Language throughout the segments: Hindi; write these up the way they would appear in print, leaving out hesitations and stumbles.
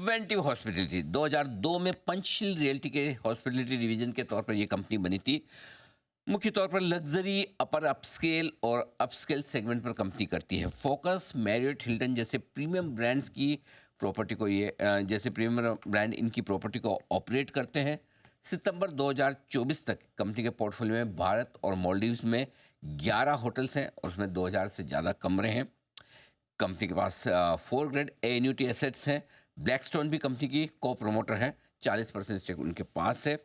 वेंटिव हॉस्पिटैलिटी 2002 में पंचशील रियल्टी के हॉस्पिटैलिटी डिवीजन के तौर पर यह कंपनी बनी थी। मुख्य तौर पर लग्जरी, अपर अपस्केल और अपस्केल सेगमेंट पर कंपनी करती है फोकस। मैरियट, हिल्टन जैसे प्रीमियम ब्रांड्स की प्रॉपर्टी को जैसे प्रीमियम ब्रांड इनकी प्रॉपर्टी को ऑपरेट करते हैं। सितंबर 2024 तक कंपनी के पोर्टफोलियो में भारत और मालदीव्स में 11 होटल्स हैं और उसमें 2000 से ज़्यादा कमरे हैं। कंपनी के पास 4 ग्रेड एन्यूटी एसेट्स हैं। ब्लैकस्टोन भी कंपनी की को प्रोमोटर है, 40% स्टेक उनके पास है।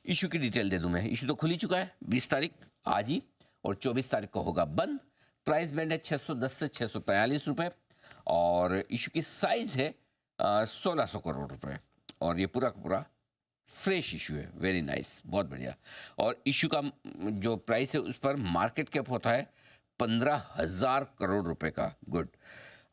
इशू की डिटेल दे दूं मैं। इशू तो खुल ही चुका है 20 तारीख आज ही, और 24 तारीख को होगा बंद। प्राइस बैंड है 610 से 643 रुपये और इशू की साइज है 1600 करोड़ रुपए और ये पूरा का पूरा फ्रेश इशू है। वेरी नाइस, बहुत बढ़िया। और इशू का जो प्राइस है उस पर मार्केट कैप होता है 15,000 करोड़ रुपए का। गुड।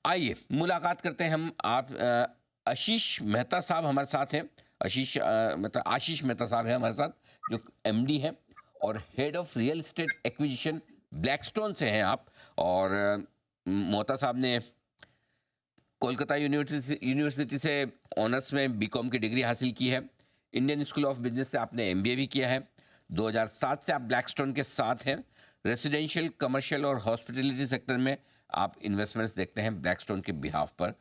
आइए मुलाकात करते हैं हम। आप आशीष मेहता साहब हमारे साथ हैं। आशीष मेहता साहब हैं हमारे साथ, जो एमडी हैं और head of real estate acquisition Blackstone से हैं आप। और मोहता साहब ने कोलकाता यूनिवर्सिटी से ऑनर्स में बीकॉम की डिग्री हासिल की है। इंडियन स्कूल ऑफ बिजनेस से आपने एमबीए भी किया है। 2007 से आप ब्लैकस्टोन के साथ हैं। रेसिडेंशियल, कमर्शियल और हॉस्पिटैलिटी सेक्टर में आप इन्वेस्टमेंट्स देखते हैं ब्लैकस्टोन के बिहाफ पर।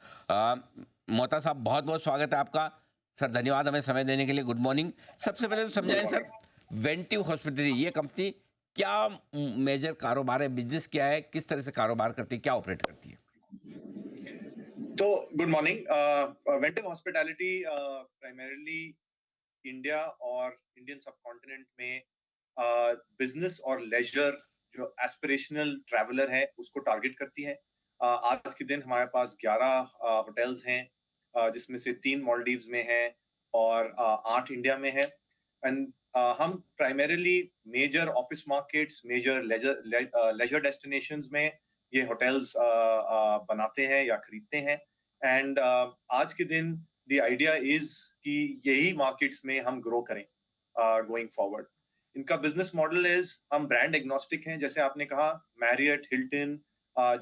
मोहता साहब, बहुत बहुत स्वागत है आपका। सर धन्यवाद हमें समय देने के लिए। Good morning. सबसे पहले तो समझाएं सर, वेंटिव हॉस्पिटैलिटी ये कंपनी क्या मेजर कारोबार है, बिजनेस क्या है, किस तरह से कारोबार करती है, क्या ऑपरेट करती है? तो good morning. Ventive hospitality primarily India और इंडियन सबकॉन्टिनेंट में बिजनेस और लेजर जो एस्पिरेशनल ट्रैवलर है उसको टारगेट करती है। आज के दिन हमारे पास 11 होटल्स हैं, जिसमें से 3 मालदीव्स में हैं और 8 इंडिया में है। एंड हम primarily major office markets, major leisure destinations में ये होटल्स बनाते हैं या खरीदते हैं। एंड आज के दिन द आइडिया इज कि यही मार्केट्स में हम ग्रो करें गोइंग फॉरवर्ड। इनका बिजनेस मॉडल इज, हम ब्रांड एग्नोस्टिक हैं, जैसे आपने कहा मैरियट, हिल्टन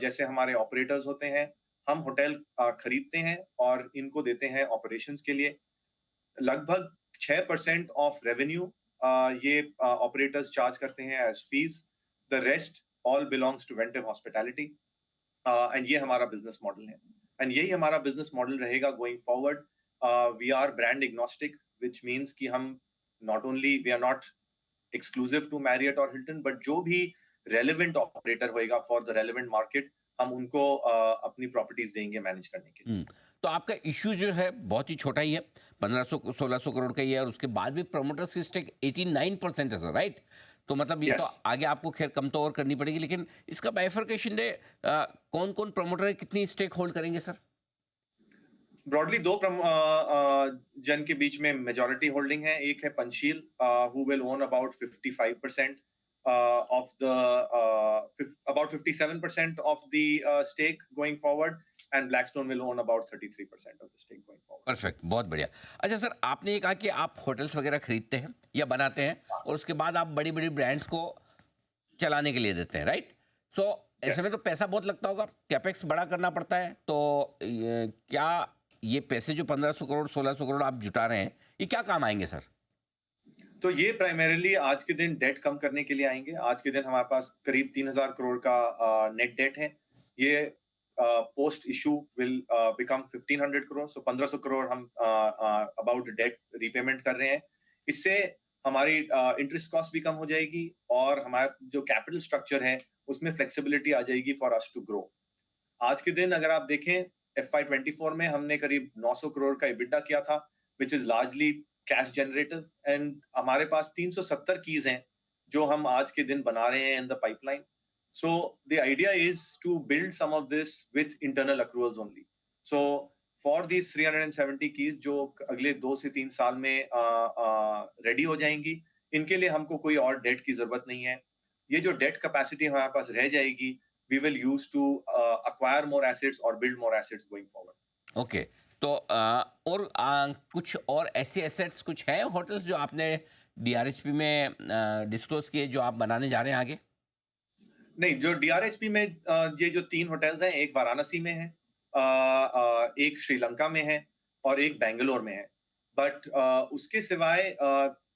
जैसे हमारे ऑपरेटर्स होते हैं। हम होटल खरीदते हैं और इनको देते हैं ऑपरेशंस के लिए। लगभग 6% ऑफ रेवेन्यू ये ऑपरेटर्स चार्ज करते हैं as fees. The rest all belongs to Ventive hospitality and ये हमारा बिजनेस मॉडल है एंड यही हमारा बिजनेस मॉडल रहेगा going forward. We are brand agnostic, which means कि हम not only we are not exclusive to Marriott और हिल्टन, बट जो भी रेलेवेंट ऑपरेटर होएगा फॉर द रेलेवेंट मार्केट, हम उनको अपनी प्रॉपर्टीज देंगे मैनेज करने के लिए। तो आपका इशू जो है बहुत ही छोटा ही है, 1500-1600 करोड़ का ही है और उसके बाद भी प्रमोटर्स की स्टेक 89% है सर, राइट? तो मतलब ये तो आगे आपको खैर कम तो और करनी पड़ेगी, लेकिन इसका बाइफरकेशन दे, कौन कौन प्रमोटर है, कितनी स्टेक होल्ड करेंगे सर? ब्रॉडली दो जन के बीच में मेजॉरिटी होल्डिंग है। एक है Panchsheel, who will own about 55% of the about 57% of the stake going forward, and Blackstone will own about 33% of the stake going forward. Perfect, बहुत बढ़िया। अच्छा सर, आपने ये कहा कि आप होटल्स वगैरह खरीदते हैं या बनाते हैं और उसके बाद आप बड़ी बड़ी ब्रांड्स को चलाने के लिए देते हैं, राइट? सो ऐसे में तो पैसा बहुत लगता होगा, कैपेक्स बड़ा करना पड़ता है। तो क्या ये पैसे जो 1500 करोड़ 1600 करोड़ आप जुटा रहे हैं, ये क्या काम आएंगे सर? तो ये प्राइमरीली आज के दिन डेट कम करने के लिए आएंगे। आज के दिन हमारे पास करीब 3000 करोड़ का नेट डेट है। ये post issue will become 1500 crore, so 1500 crore हम अबाउट डेट रीपेमेंट कर रहे हैं। इससे हमारी इंटरेस्ट कॉस्ट भी कम हो जाएगी और हमारा जो कैपिटल स्ट्रक्चर है उसमें फ्लेक्सिबिलिटी आ जाएगी फॉर अस टू ग्रो। आज के दिन अगर आप देखें, FY24 में हमने करीब 900 करोड़ का EBITDA किया था, which is largely cash generative, and हमारे पास 370 कीज हैं जो हम आज के दिन बना रहे हैं in the pipeline. So the idea is to build some of this with internal accruals only. So for these 370 keys जो अगले 2 से 3 साल में रेडी हो जाएंगी, इनके लिए हमको कोई और डेट की जरूरत नहीं है। ये जो डेट कैपेसिटी हमारे पास रह जाएगी, we will use to acquire more assets or build more assets going forward. Okay. तो और कुछ और ऐसे एसेट्स कुछ है होटल्स जो आपने DRHP में डिस्क्लोज किए जो आप बनाने जा रहे हैं आगे? नहीं, जो DRHP में ये जो 3 होटल्स हैं, एक वाराणसी में है, एक श्रीलंका में है और एक बेंगलोर में है। बट उसके सिवाय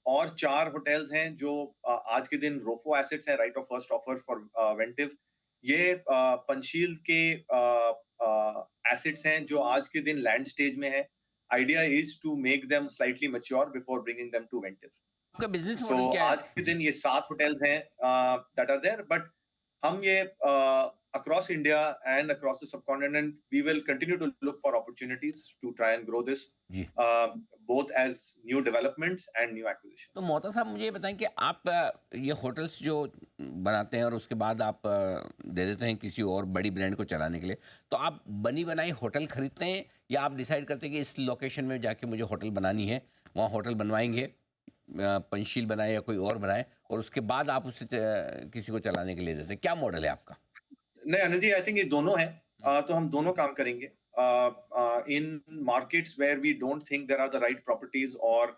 और 4 होटल्स हैं जो आज के दिन रोफो एसेट्स हैं, right of first offer for Ventive. ये पंचशील के एसेट्स हैं जो आज के दिन लैंड स्टेज में है। Idea is to make them slightly mature before bringing them to Ventive. आपका बिजनेस सो मॉडल क्या है? आज के जी। दिन ये 7 होटल्स हैं दैट आर देयर, बट हम ये across India and across the subcontinent, we will continue to look for opportunities to try and grow this, ji. uh, both as new developments and new तो acquisitions. मोहता साहब मुझे ये बताएं कि आप ये होटल्स जो बनाते हैं और उसके बाद आप दे देते हैं किसी और बड़ी ब्रांड को चलाने के लिए, तो आप बनी बनाई होटल खरीदते हैं या आप डिसाइड करते हैं कि इस लोकेशन में जाके मुझे होटल बनानी है, वहाँ होटल बनवाएंगे, पंचशील बनाए या कोई और बनाए, और उसके बाद आप उसे किसी को चलाने के लिए देते हैं? क्या मॉडल है आपका? नहीं अनिल जी, आई थिंक ये दोनों है। तो हम दोनों काम करेंगे in markets where we don't think there are the right properties, और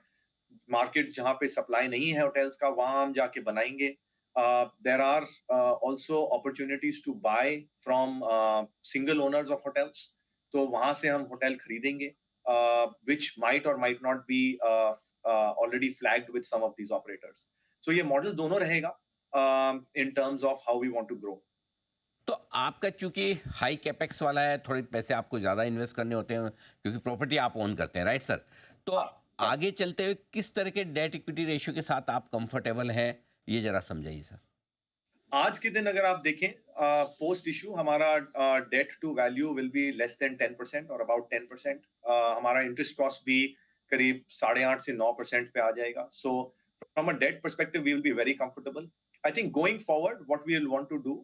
मार्केट जहाँ पे सप्लाई नहीं है होटल्स का, वहां हम जाके बनाएंगे। There are also opportunities to buy from single owners of hotels, तो वहां से हम होटल खरीदेंगे which might or might not be already flagged with some of these operators. So ये मॉडल दोनों रहेगा in terms of how we want to grow. तो आपका चूंकि हाई कैपेक्स वाला है, थोड़े पैसे आपको ज़्यादा इन्वेस्ट करने होते हैं क्योंकि प्रॉपर्टी आप ओन करते हैं, राइट सर? तो हाँ, हाँ। आगे चलते हुए किस तरह के डेट इक्विटी रेशियो के साथ आप कंफर्टेबल हैं, ये जरा समझाइए सर। आज के दिन अगर आप देखें पोस्ट इशू हमारा debt to value will be less than 10% और अबाउट 10%। हमारा इंटरेस्ट कॉस्ट भी करीब 8.5 से 9% पे आ जाएगा। So from a debt perspective we will be very comfortable. I think going forward what we will want to do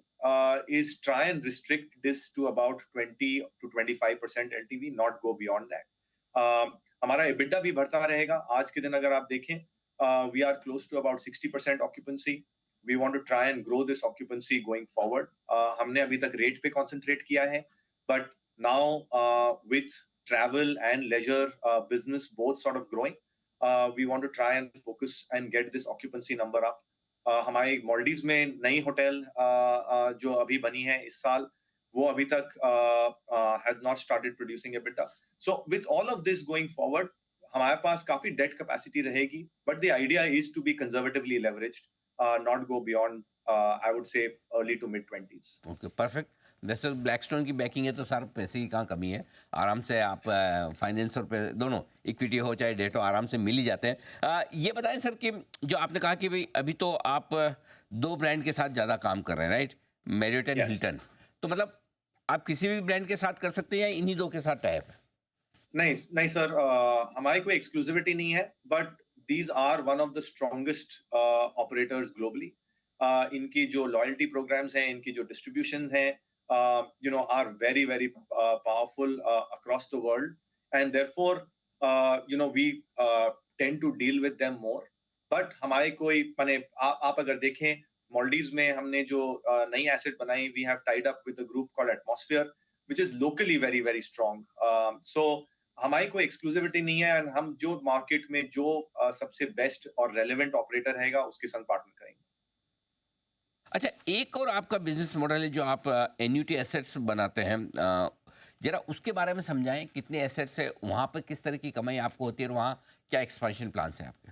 is try and restrict this to about 20 to 25% LTV, not go beyond that. हमारा एबिटा भी बढ़ता रहेगा। आज के दिन अगर आप देखें we are close to about 60% occupancy. We want to try and grow this occupancy going forward. हमने अभी तक रेट पे concentrate किया है, but now with travel and leisure business both sort of growing, we want to try and focus and get this occupancy number up. हमारी मॉलडीव्स में नई होटल जो अभी बनी है इस साल, वो अभी तक has not started producing EBITDA. So with all of this going forward, हमारे पास काफी डेट कैपेसिटी रहेगी, but the idea is to be conservatively leveraged. Not go beyond, I would say, early to mid 20s. Okay, perfect. वैसे ब्लैकस्टोन की बैकिंग है तो सर पैसे की कहाँ कमी है, आराम से आप फाइनेंस और दोनों, इक्विटी हो चाहे डेट हो, आराम से मिल ही जाते हैं। ये बताएं सर कि जो आपने कहा कि भाई अभी तो आप दो ब्रांड के साथ ज़्यादा काम कर रहे हैं, right? Marriott and Yes. Hilton. तो मतलब आप किसी भी ब्रांड के साथ कर सकते हैं या इन्हीं दो के साथ टाइप है? नहीं नहीं सर, हमारी कोई एक्सक्लूसिविटी नहीं है, but these are one of the strongest operators globally. इनकी जो लॉयल्टी प्रोग्राम्स हैं, इनकी जो डिस्ट्रीब्यूशन हैं, you know, are very very powerful across the world, and therefore you know we tend to deal with them more. But हमारे कोई माने आप अगर देखें, मॉलडीव्स में हमने जो नई एसेट बनाई, we have tied up with a group called Atmosphere which is locally very very strong. So हमारी कोई एक्सक्लूसिविटी नहीं है, and हम जो मार्केट में जो सबसे बेस्ट और रेलेवेंट ऑपरेटर रहेगा उसके संग पार्टनर करेंगे। अच्छा, एक और आपका बिजनेस मॉडल है जो आप एन्यूटी एसेट्स बनाते हैं, जरा उसके बारे में समझाएं, कितने एसेट्स है वहाँ पर, किस तरह की कमाई आपको होती है और वहाँ क्या एक्सपेंशन प्लान्स हैं आपके?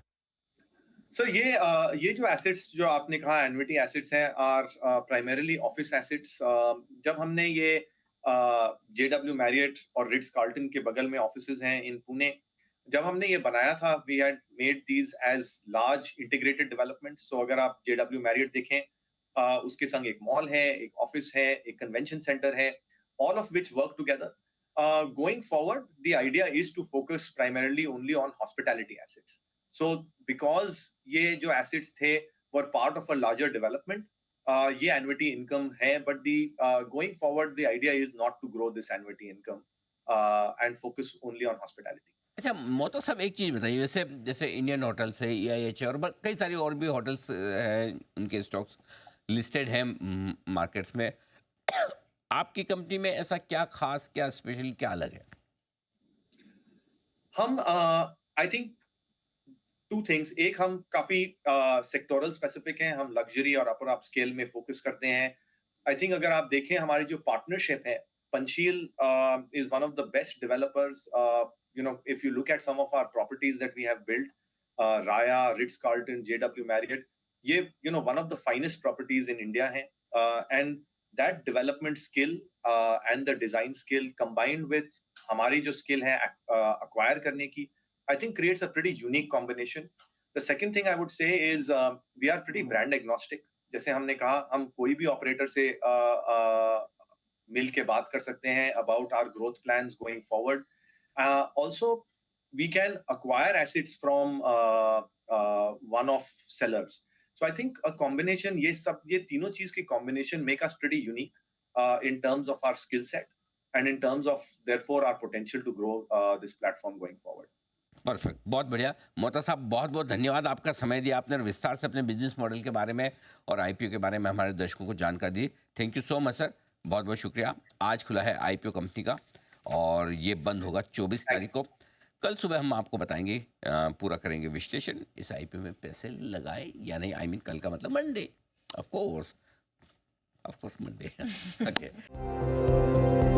सर ये जो एसेट्स जो आपने कहा एन्युटी एसेट्स हैं, आर प्राइमरीली ऑफिस एसेट्स। जब हमने ये जेडब्ल्यू मैरियट और रिट्स कार्ल्टन के बगल में ऑफिसेज हैं इन पुणे, जब हमने ये बनाया था, we had made these as large integrated development. So अगर आप जेडब्ल्यू मैरियट देखें, उसके संग एक मॉल है, एक ऑफिस है, एक कन्वेंशन सेंटर है, all of which work together. Going forward, the idea is to focus primarily only on hospitality assets. So because ये जो assets थे were part of a larger development, ये annuity income है, but the going forward the idea is not to grow this annuity income and focus only on hospitality. अच्छा, मोतो साहब एक चीज़ बताइए, जैसे जैसे इंडियन होटल्स है, EIH है, और कई सारी और भी होटल्स हैं, उनके स्टॉक्स लिस्टेड हैं मार्केट्स में। आपकी कंपनी में ऐसा क्या खास, क्या स्पेशल, क्या अलग है? हम आई थिंक टू थिंग्स, एक हम काफी सेक्टोरल स्पेसिफिक हैं, हम लग्जरी और अपर अप स्केल में फोकस करते हैं। आई थिंक अगर आप देखें हमारी जो पार्टनरशिप है, Panchsheel is one of the best developers if you look at some of our properties that we have built, Raya, Ritz-Carlton, JW Marriott, ये one of the finest properties in India hai, and that development skill and the design skill combined with हमारी जो skill है acquire करने की, I think creates a pretty unique combination. The second thing I would say is we are pretty brand agnostic. जैसे हमने कहा हम कोई भी operator से मिल के बात कर सकते हैं about our growth plans going forward. Also, we can acquire assets from one-off sellers. So I think a combination, ये तीनों चीज की combination make us pretty unique in terms of our skill set and in terms of therefore our potential to grow this platform going forward. Perfect, बहुत बढ़िया। मोहता साहब, बहुत बहुत धन्यवाद, आपका समय दिया आपने, विस्तार से अपने बिजनेस मॉडल के बारे में और आईपीओ के बारे में हमारे दर्शकों को जानकारी दी। Thank you so much sir, बहुत बहुत शुक्रिया। आज खुला है आईपीओ कंपनी का और ये बंद होगा 24 तारीख को। कल सुबह हम आपको बताएंगे, पूरा करेंगे विश्लेषण, इस आईपीओ में पैसे लगाए या नहीं। आई मीन कल का मतलब Monday, of course Monday. Okay.